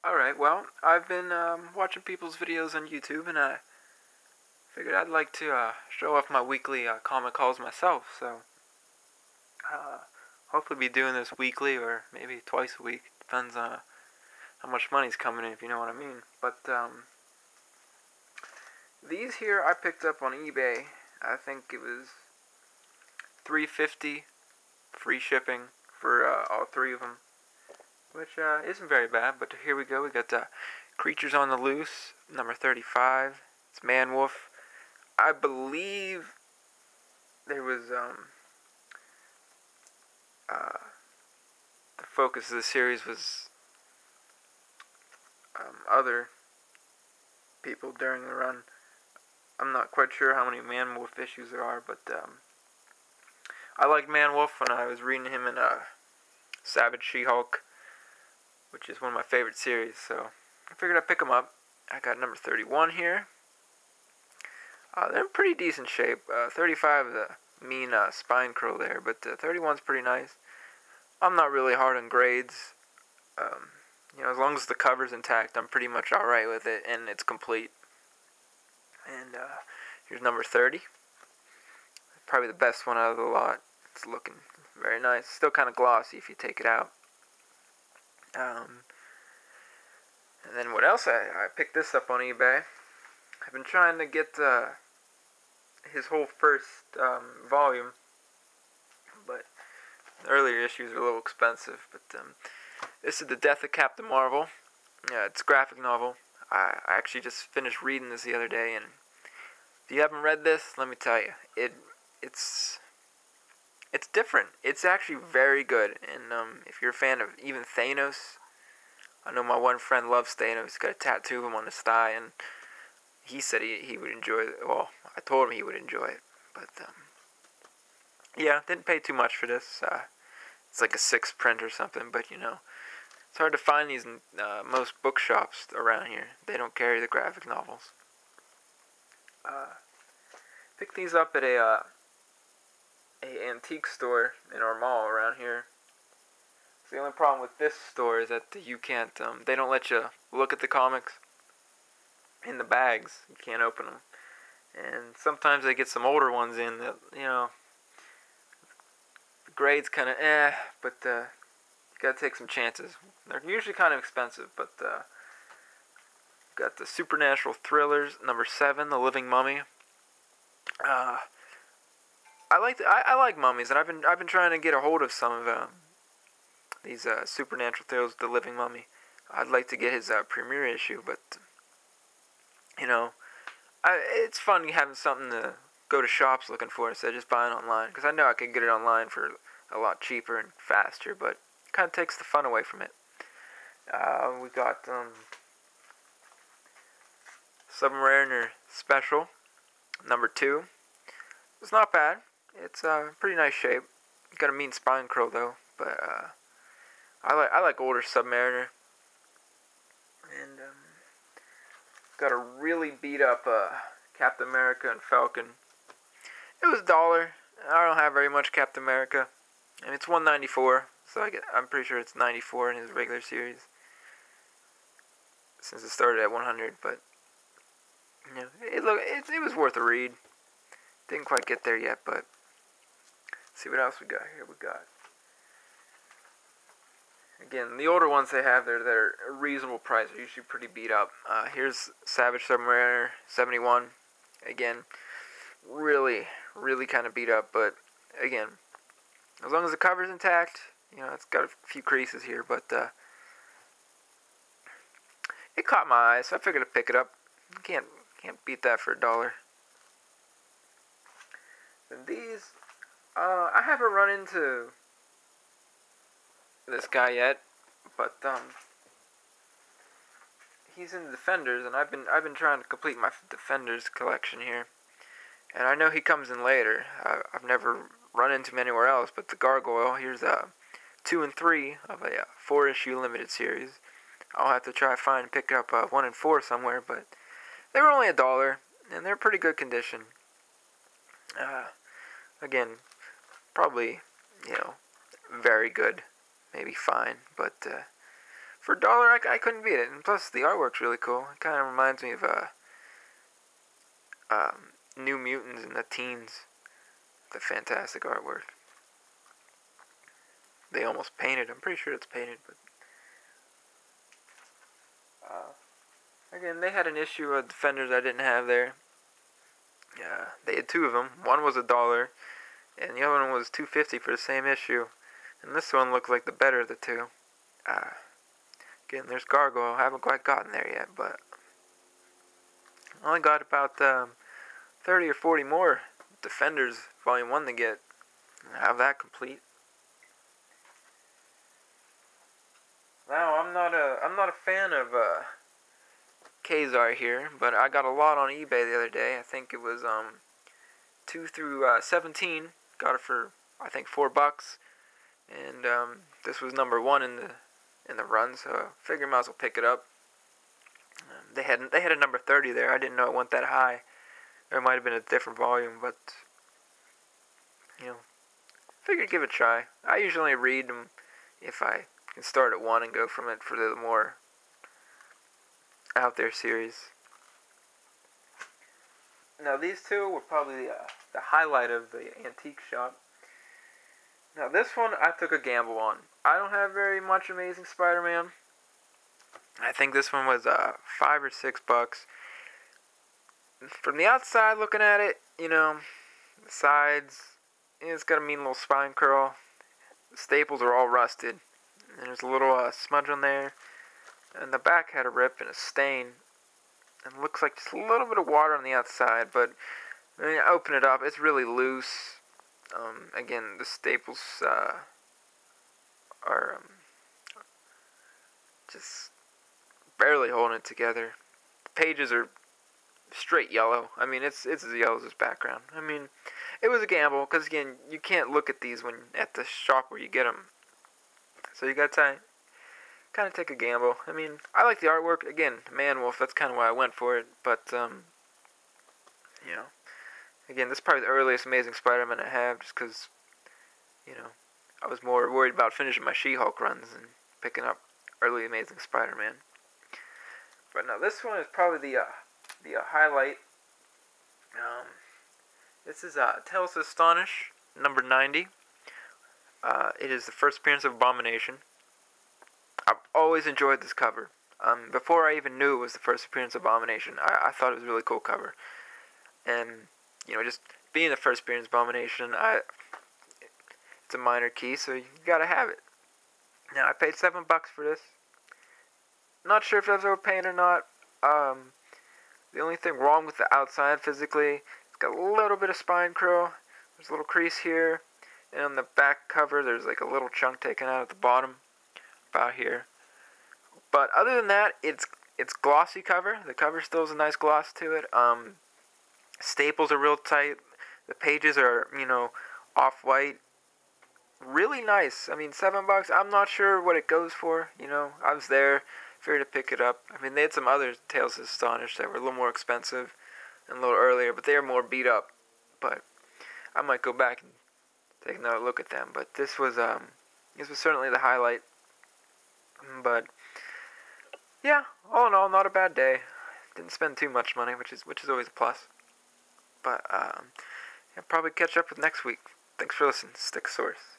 Alright, well, I've been watching people's videos on YouTube, and I figured I'd like to show off my weekly comic hauls myself, so uh, hopefully be doing this weekly or maybe twice a week. Depends on how much money's coming in, if you know what I mean. But these here I picked up on eBay. I think it was $3.50 free shipping for all three of them, which isn't very bad. But here we go. We got Creatures on the Loose, number 35. It's Man Wolf. I believe there was the focus of the series was other people during the run. I'm not quite sure how many Man Wolf issues there are, but I liked Man Wolf when I was reading him in Savage She-Hulk, which is one of my favorite series, so I figured I'd pick them up. I got number 31 here. They're in pretty decent shape. 35 is a mean spine curl there, but 31's pretty nice. I'm not really hard on grades. As long as the cover's intact, I'm pretty much alright with it, and it's complete. And here's number 30. Probably the best one out of the lot. It's looking very nice. Still kind of glossy if you take it out. And then what else? I picked this up on eBay. I've been trying to get his whole first volume, but the earlier issues are a little expensive. But this is The Death of Captain Marvel. Yeah, it's a graphic novel. I actually just finished reading this the other day, and if you haven't read this, let me tell you, it's different. It's actually very good, and if you're a fan of even Thanos, I know my one friend loves Thanos. He's got a tattoo of him on his thigh, and he said he would enjoy it. Well, I told him he would enjoy it, but yeah, didn't pay too much for this. It's like a 6th print or something, but it's hard to find these in most bookshops around here. They don't carry the graphic novels. Picked these up at a antique store in our mall around here. The only problem with this store is that you can't, they don't let you look at the comics in the bags. You can't open them. And sometimes they get some older ones in that, the grade's kind of but you gotta take some chances. They're usually kind of expensive, but got the Supernatural Thrillers, number 7, The Living Mummy. I like mummies, and I've been trying to get a hold of some of these Supernatural Tales, The Living Mummy. I'd like to get his premiere issue, but it's fun having something to go to shops looking for instead of just buying online, because I know I could get it online for a lot cheaper and faster, but it kind of takes the fun away from it. We got Submariner Special, number 2. It's not bad. It's pretty nice shape. Got a mean spine curl though, but I like older Submariner. And got a really beat up Captain America and Falcon. It was $1. I don't have very much Captain America, and it's $1.94. So I'm pretty sure it's 94 in his regular series, since it started at 100. But it was worth a read. Didn't quite get there yet, but let's see what else we got here. We got, again, the older ones they have, they're a reasonable price. They're usually pretty beat up. Here's Savage Submariner 71. Again, really, really kind of beat up, but again, as long as the cover's intact, it's got a few creases here, but it caught my eye, so I figured to pick it up. Can't beat that for $1. And these, I haven't run into this guy yet, but he's in the Defenders, and I've been trying to complete my Defenders collection here, and I know he comes in later. I've never run into him anywhere else, but the Gargoyle. Here's 2 and 3 of a 4-issue limited series. I'll have to try and pick up 1 and 4 somewhere, but they were only $1, and they're pretty good condition. Again, probably very good, maybe fine, but for $1, I couldn't beat it. And plus, the artwork's really cool. It kind of reminds me of New Mutants and the Teens. The fantastic artwork. They almost painted. I'm pretty sure it's painted, but again, they had an issue of Defenders I didn't have there. Yeah, they had two of them. One was $1, and the other one was $2.50 for the same issue. And this one looked like the better of the two. Again, there's Gargoyle. I haven't quite gotten there yet, but I only got about 30 or 40 more Defenders Volume 1 to get. I have that complete. Now, I'm not a fan of Kazar here, but I got a lot on eBay the other day. I think it was 2 through 17. Got it for I think $4, and this was number 1 in the run, so I figured I might as well pick it up. They had a number 30 there. I didn't know it went that high. There might have been a different volume, but figured give it a try. I usually read them if I can start at 1 and go from it for the more out there series. Now these two were probably the highlight of the antique shop. Now this one I took a gamble on. I don't have very much Amazing Spider-Man. I think this one was $5 or $6. From the outside looking at it, the sides, it's got a mean little spine curl. The staples are all rusted. And there's a little smudge on there. And the back had a rip and a stain. And it looks like just a little bit of water on the outside. But when you open it up, it's really loose. Again, the staples are just barely holding it together. The pages are straight yellow. I mean, it's as yellow as this background. I mean, it was a gamble, because again, you can't look at these when at the shop where you get them. So you gotta kind of take a gamble. I mean, I like the artwork. Again, Man-Wolf, that's kind of why I went for it. But, again, this is probably the earliest Amazing Spider-Man I have, just because, I was more worried about finishing my She-Hulk runs and picking up early Amazing Spider-Man. But now this one is probably the highlight. This is Tales to Astonish, number 90. It is the first appearance of Abomination. I've always enjoyed this cover. Before I even knew it was the first appearance of Abomination, I thought it was a really cool cover. And, just being the first appearance of Abomination, it's a minor key, so you gotta have it. Now, I paid $7 for this. Not sure if I was overpaying or not. The only thing wrong with the outside physically, it's got a little bit of spine curl. There's a little crease here. And on the back cover, there's like a little chunk taken out at the bottom, about here. But other than that, it's glossy cover. The cover still has a nice gloss to it. Staples are real tight. The pages are, off-white. Really nice. I mean, $7. I'm not sure what it goes for. I was there, figured to pick it up. I mean, they had some other Tales to Astonish that were a little more expensive and a little earlier, but they were more beat up. But I might go back and take another look at them. But this was certainly the highlight. But yeah, all in all, not a bad day. Didn't spend too much money, which is always a plus. But I'll probably catch up with next week. Thanks for listening. Stick Source.